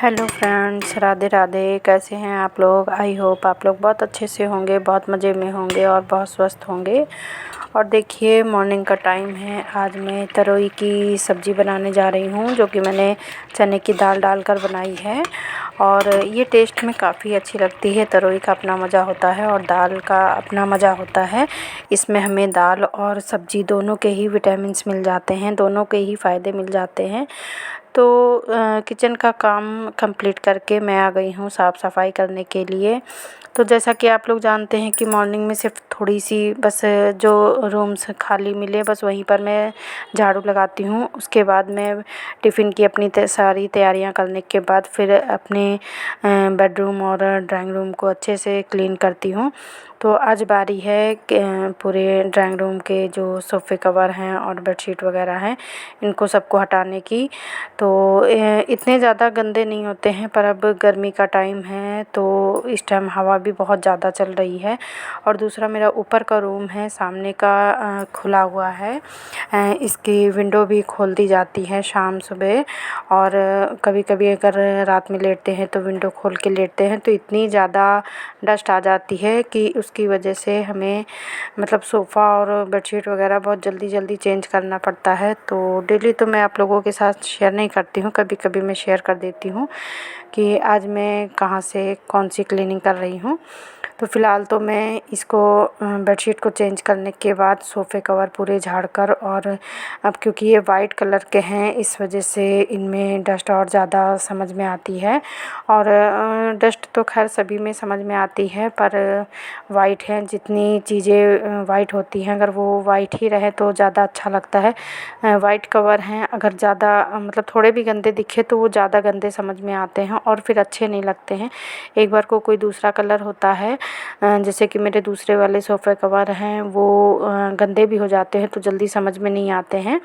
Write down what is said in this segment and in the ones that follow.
Hello friends, Radhe Radhe. कैसे हैं आप लोग? आई होप आप लोग बहुत अच्छे से होंगे, बहुत मज़े में होंगे और बहुत स्वस्थ होंगे। और देखिए, मॉर्निंग का टाइम है। आज मैं तरोई की सब्ज़ी बनाने जा रही हूँ, जो कि मैंने चने की दाल डालकर बनाई है। और ये टेस्ट में काफ़ी अच्छी लगती है। तरोई का अपना मज़ा होता है और दाल का अपना मज़ा होता है। इसमें हमें दाल और सब्ज़ी दोनों के ही विटामिन्स मिल जाते हैं, दोनों के ही फ़ायदे मिल जाते हैं। तो किचन का काम कंप्लीट करके मैं आ गई हूँ साफ़ सफाई करने के लिए। तो जैसा कि आप लोग जानते हैं कि मॉर्निंग में सिर्फ थोड़ी सी बस जो रूम्स खाली मिले बस वहीं पर मैं झाड़ू लगाती हूँ। उसके बाद मैं टिफ़िन की अपनी सारी तैयारियां करने के बाद फिर अपने बेडरूम और ड्राइंग रूम को अच्छे से क्लीन करती हूँ। तो आज बारी है पूरे ड्राइंग रूम के जो सोफ़े कवर हैं और बेडशीट वगैरह हैं, इनको सबको हटाने की। तो इतने ज़्यादा गंदे नहीं होते हैं, पर अब गर्मी का टाइम है तो इस टाइम हवा भी बहुत ज़्यादा चल रही है। और दूसरा, मेरा ऊपर का रूम है, सामने का खुला हुआ है। इसकी विंडो भी खोल दी जाती है शाम सुबह। और कभी कभी अगर रात में लेटते हैं तो विंडो खोल के लेटते हैं तो इतनी ज़्यादा डस्ट आ जाती है कि उसकी वजह से हमें मतलब सोफ़ा और बेडशीट वगैरह बहुत जल्दी जल्दी चेंज करना पड़ता है। तो डेली तो मैं आप लोगों के साथ शेयर नहीं करती हूँ, कभी कभी मैं शेयर कर देती हूँ कि आज मैं कहाँ से कौन सी क्लीनिंग कर रही हूँ। तो फ़िलहाल तो मैं इसको बेडशीट को चेंज करने के बाद सोफ़े कवर पूरे झाड़ कर, और अब क्योंकि ये वाइट कलर के हैं इस वजह से इनमें डस्ट और ज़्यादा समझ में आती है। और डस्ट तो खैर सभी में समझ में आती है, पर वाइट हैं, जितनी चीज़ें वाइट होती हैं अगर वो वाइट ही रहे तो ज़्यादा अच्छा लगता है। वाइट कवर हैं, अगर ज़्यादा मतलब थोड़े भी गंदे दिखे तो वो ज़्यादा गंदे समझ में आते हैं और फिर अच्छे नहीं लगते हैं। एक बार को कोई दूसरा कलर होता है, जैसे कि मेरे दूसरे वाले सोफ़े कवर हैं, वो गंदे भी हो जाते हैं तो जल्दी समझ में नहीं आते हैं।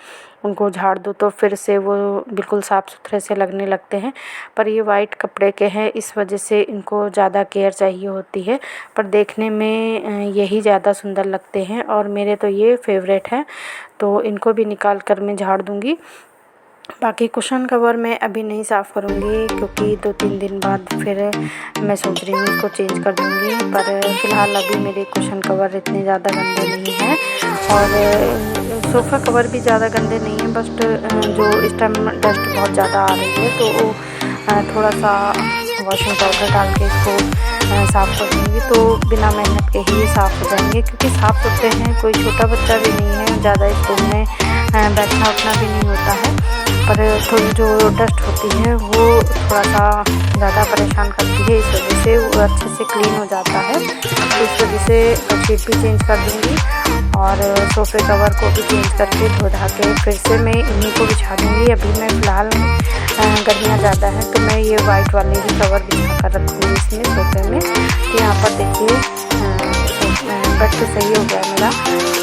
उनको झाड़ दो तो फिर से वो बिल्कुल साफ़ सुथरे से लगने लगते हैं। पर ये वाइट कपड़े के हैं, इस वजह से इनको ज़्यादा केयर चाहिए होती है। पर देखने में यही ज़्यादा सुंदर लगते हैं और मेरे तो ये फेवरेट हैं। तो इनको भी निकाल कर मैं झाड़ दूँगी। बाकी कुशन कवर मैं अभी नहीं साफ़ करूँगी, क्योंकि 2-3 दिन बाद फिर मैं सोच रही हूँ इसको चेंज कर दूँगी। पर फ़िलहाल अभी मेरे कुशन कवर इतने ज़्यादा गंदे नहीं हैं और सोफ़ा कवर भी ज़्यादा गंदे नहीं हैं। बस जो इस टाइम डस्ट बहुत ज़्यादा आ रही है तो थोड़ा सा वॉशिंग पाउडर डाल के इसको साफ़ कर दूँगी तो बिना मेहनत के ही ये साफ़ हो जाएंगे। क्योंकि साफ़ सुथरे हैं, कोई छोटा बच्चा भी नहीं है, ज़्यादा इस रूम में बैठना उठना भी नहीं होता है। पर थोड़ी जो डस्ट होती है वो थोड़ा सा ज़्यादा परेशान करती है, इस वजह से वो अच्छे से क्लीन हो जाता है। तो इस वजह से बेडशीट भी चेंज कर दूँगी और सोफ़े कवर को भी चेंज करके धो धा के फिर से मैं इन्हीं को बिछा दूँगी। अभी मैं फ़िलहाल गर्मियाँ ज़्यादा हैं तो मैं ये वाइट वाले ही कवर बिछा कर रखूँगी इसमें सोफ़े में। तो यहाँ पर देखिए बेड तो सही हो गया मेरा।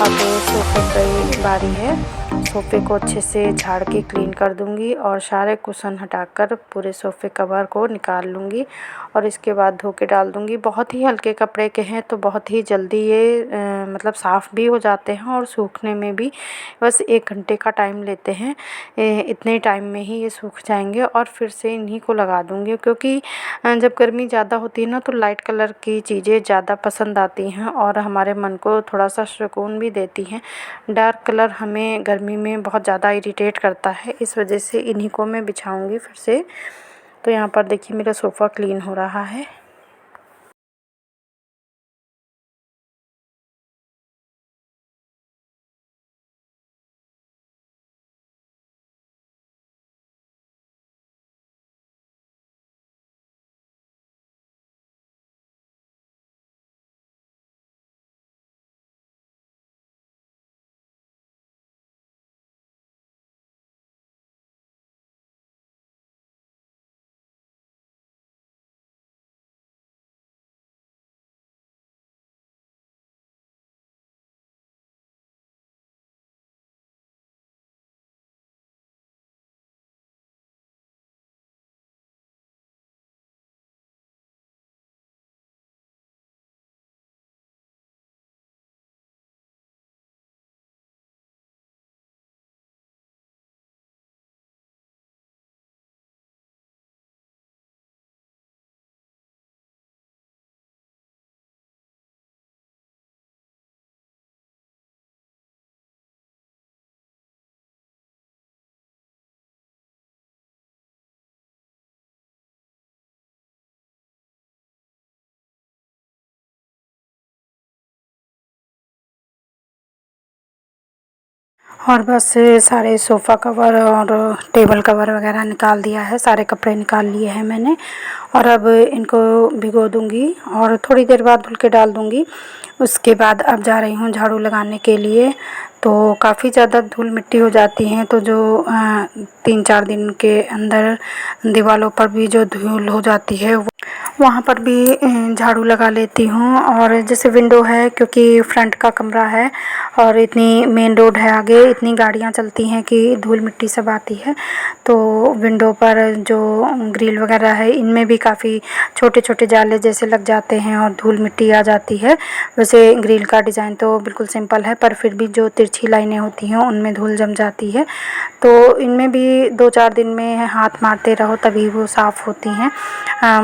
अब सोफ़े की बारी है। सोफ़े को अच्छे से झाड़ के क्लीन कर दूँगी और सारे कुशन हटाकर पूरे सोफ़े कवर को निकाल लूँगी और इसके बाद धो के डाल दूँगी। बहुत ही हल्के कपड़े के हैं तो बहुत ही जल्दी ये मतलब साफ़ भी हो जाते हैं और सूखने में भी बस 1 घंटे का टाइम लेते हैं। इतने टाइम में ही ये सूख जाएंगे और फिर से इन्हीं को लगा दूँगी। क्योंकि जब गर्मी ज़्यादा होती है ना तो लाइट कलर की चीज़ें ज़्यादा पसंद आती हैं और हमारे मन को थोड़ा सा सुकून भी देती हैं। डार्क कलर हमें गर्मी में बहुत ज़्यादा इरिटेट करता है, इस वजह से इन्हीं को मैं बिछाऊँगी फिर से। तो यहाँ पर देखिए मेरा सोफ़ा क्लीन हो रहा है। और बस सारे सोफ़ा कवर और टेबल कवर वगैरह निकाल दिया है, सारे कपड़े निकाल लिए हैं मैंने। और अब इनको भिगो दूँगी और थोड़ी देर बाद धुल के डाल दूँगी। उसके बाद अब जा रही हूँ झाड़ू लगाने के लिए। तो काफ़ी ज़्यादा धूल मिट्टी हो जाती हैं, तो जो 3-4 दिन के अंदर दीवारों पर भी जो धूल हो जाती है वहाँ पर भी झाड़ू लगा लेती हूँ। और जैसे विंडो है, क्योंकि फ्रंट का कमरा है और इतनी मेन रोड है आगे, इतनी गाड़ियाँ चलती हैं कि धूल मिट्टी सब आती है। तो विंडो पर जो ग्रिल वगैरह है इनमें भी काफ़ी छोटे छोटे जाले जैसे लग जाते हैं और धूल मिट्टी आ जाती है। वैसे ग्रिल का डिज़ाइन तो बिल्कुल सिंपल है, पर फिर भी जो तिरछी लाइनें होती हैं उनमें धूल जम जाती है। तो इनमें भी 2-4 दिन में हाथ मारते रहो तभी वो साफ़ होती हैं।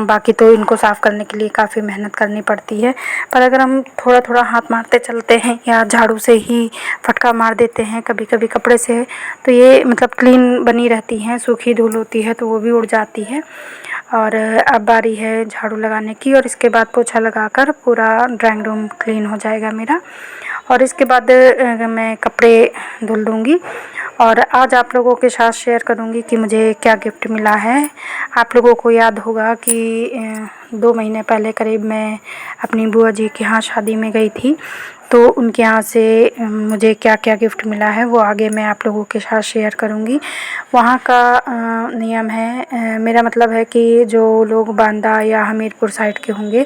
बाकी तो इनको साफ़ करने के लिए काफ़ी मेहनत करनी पड़ती है, पर अगर हम थोड़ा थोड़ा हाथ मारते चलते हैं या झाड़ू से ही फटका मार देते हैं कभी कभी कपड़े से, तो ये मतलब क्लीन बनी रहती हैं। सूखी धूल होती है तो वो भी उड़ जाती है। और अब बारी है झाड़ू लगाने की, और इसके बाद पोछा लगाकर पूरा ड्राइंग रूम क्लीन हो जाएगा मेरा। और इसके बाद मैं कपड़े धुल दूँगी। और आज आप लोगों के साथ शेयर करूँगी कि मुझे क्या गिफ्ट मिला है। आप लोगों को याद होगा कि 2 महीने पहले करीब मैं अपनी बुआ जी के यहाँ शादी में गई थी, तो उनके यहाँ से मुझे क्या क्या गिफ्ट मिला है वो आगे मैं आप लोगों के साथ शेयर करूँगी। वहाँ का नियम है, मेरा मतलब है कि जो लोग बांदा या हमीरपुर साइड के होंगे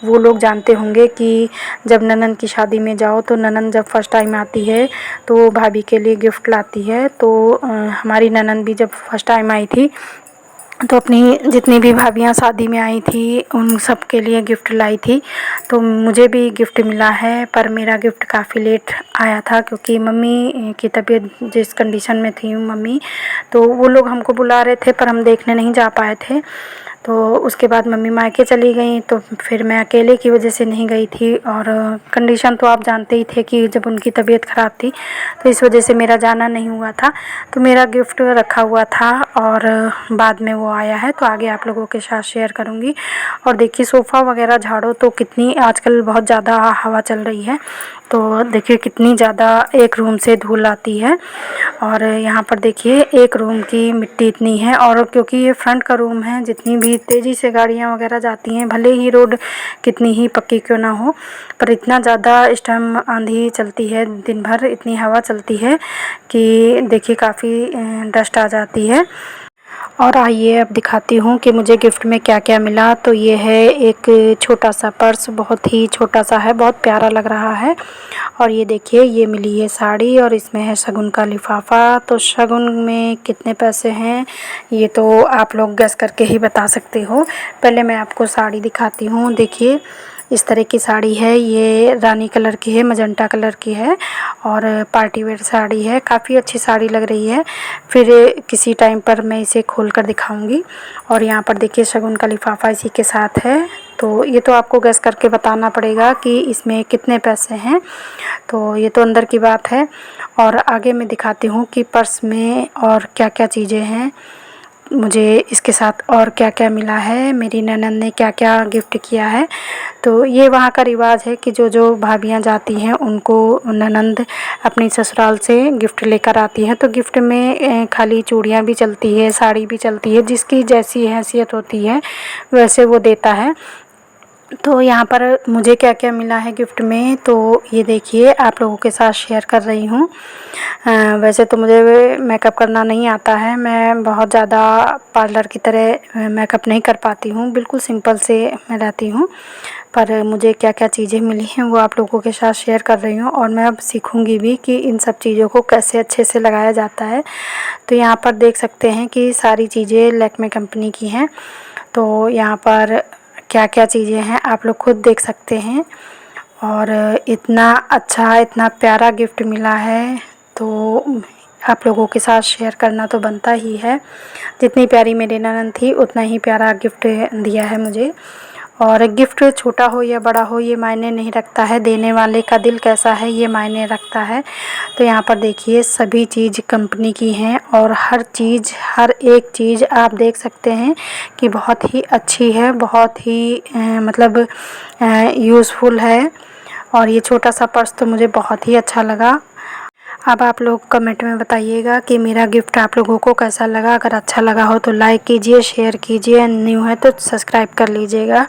वो लोग जानते होंगे कि जब ननंद की शादी में जाओ तो ननंद जब फर्स्ट टाइम आती है तो वो भाभी के लिए गिफ्ट लाती है। तो हमारी ननंद भी जब फर्स्ट टाइम आई थी तो अपनी जितनी भी भाभियाँ शादी में आई थी उन सब के लिए गिफ्ट लाई थी। तो मुझे भी गिफ्ट मिला है, पर मेरा गिफ्ट काफ़ी लेट आया था क्योंकि मम्मी की तबीयत जिस कंडीशन में थी मम्मी, तो वो लोग हमको बुला रहे थे पर हम देखने नहीं जा पाए थे। तो उसके बाद मम्मी मायके चली गई, तो फिर मैं अकेले की वजह से नहीं गई थी। और कंडीशन तो आप जानते ही थे कि जब उनकी तबीयत ख़राब थी तो इस वजह से मेरा जाना नहीं हुआ था। तो मेरा गिफ्ट रखा हुआ था और बाद में वो आया है, तो आगे आप लोगों के साथ शेयर करूँगी। और देखिए सोफ़ा वगैरह झाड़ो तो कितनी आजकल बहुत ज़्यादा हवा चल रही है, तो देखिए कितनी ज़्यादा एक रूम से धूल आती है। और यहाँ पर देखिए एक रूम की मिट्टी इतनी है, और क्योंकि ये फ्रंट का रूम है जितनी भी तेज़ी से गाड़ियाँ वगैरह जाती हैं, भले ही रोड कितनी ही पक्की क्यों ना हो, पर इतना ज़्यादा इस टाइम आंधी चलती है, दिन भर इतनी हवा चलती है कि देखिए काफ़ी डस्ट आ जाती है। और आइए अब दिखाती हूँ कि मुझे गिफ्ट में क्या क्या मिला। तो ये है एक छोटा सा पर्स, बहुत ही छोटा सा है, बहुत प्यारा लग रहा है। और ये देखिए ये मिली है साड़ी और इसमें है शगुन का लिफाफा। तो शगुन में कितने पैसे हैं ये तो आप लोग गेस करके ही बता सकते हो। पहले मैं आपको साड़ी दिखाती हूँ। देखिए इस तरह की साड़ी है, ये रानी कलर की है, मजंटा कलर की है और पार्टी वेयर साड़ी है, काफ़ी अच्छी साड़ी लग रही है। फिर किसी टाइम पर मैं इसे खोल कर दिखाऊंगी। और यहाँ पर देखिए शगुन का लिफाफा इसी के साथ है। तो ये तो आपको गैस करके बताना पड़ेगा कि इसमें कितने पैसे हैं, तो ये तो अंदर की बात है। और आगे मैं दिखाती हूँ कि पर्स में और क्या क्या चीज़ें हैं, मुझे इसके साथ और क्या क्या मिला है, मेरी ननंद ने क्या क्या गिफ्ट किया है। तो ये वहाँ का रिवाज है कि जो जो भाभियाँ जाती हैं उनको ननंद अपनी ससुराल से गिफ्ट लेकर आती है। तो गिफ्ट में खाली चूड़ियाँ भी चलती है, साड़ी भी चलती है, जिसकी जैसी हैसियत होती है वैसे वो देता है। तो यहाँ पर मुझे क्या क्या मिला है गिफ्ट में, तो ये देखिए आप लोगों के साथ शेयर कर रही हूँ। वैसे तो मुझे मेकअप करना नहीं आता है, मैं बहुत ज़्यादा पार्लर की तरह मेकअप नहीं कर पाती हूँ, बिल्कुल सिंपल से मैं रहती हूँ। पर मुझे क्या क्या चीज़ें मिली हैं वो आप लोगों के साथ शेयर कर रही हूँ, और मैं अब सीखूँगी भी कि इन सब चीज़ों को कैसे अच्छे से लगाया जाता है। तो यहाँ पर देख सकते हैं कि सारी चीज़ें लैक्मे कंपनी की हैं। तो यहाँ पर क्या क्या चीज़ें हैं आप लोग खुद देख सकते हैं। और इतना अच्छा इतना प्यारा गिफ्ट मिला है तो आप लोगों के साथ शेयर करना तो बनता ही है। जितनी प्यारी मेरी ननद थी उतना ही प्यारा गिफ्ट दिया है मुझे। और गिफ्ट छोटा हो या बड़ा हो ये मायने नहीं रखता है, देने वाले का दिल कैसा है ये मायने रखता है। तो यहाँ पर देखिए सभी चीज़ कंपनी की हैं और हर चीज़ हर एक चीज़ आप देख सकते हैं कि बहुत ही अच्छी है, बहुत ही मतलब यूज़फुल है। और ये छोटा सा पर्स तो मुझे बहुत ही अच्छा लगा। अब आप लोग कमेंट में बताइएगा कि मेरा गिफ्ट आप लोगों को कैसा लगा। अगर अच्छा लगा हो तो लाइक कीजिए, शेयर कीजिए, न्यू है तो सब्सक्राइब कर लीजिएगा।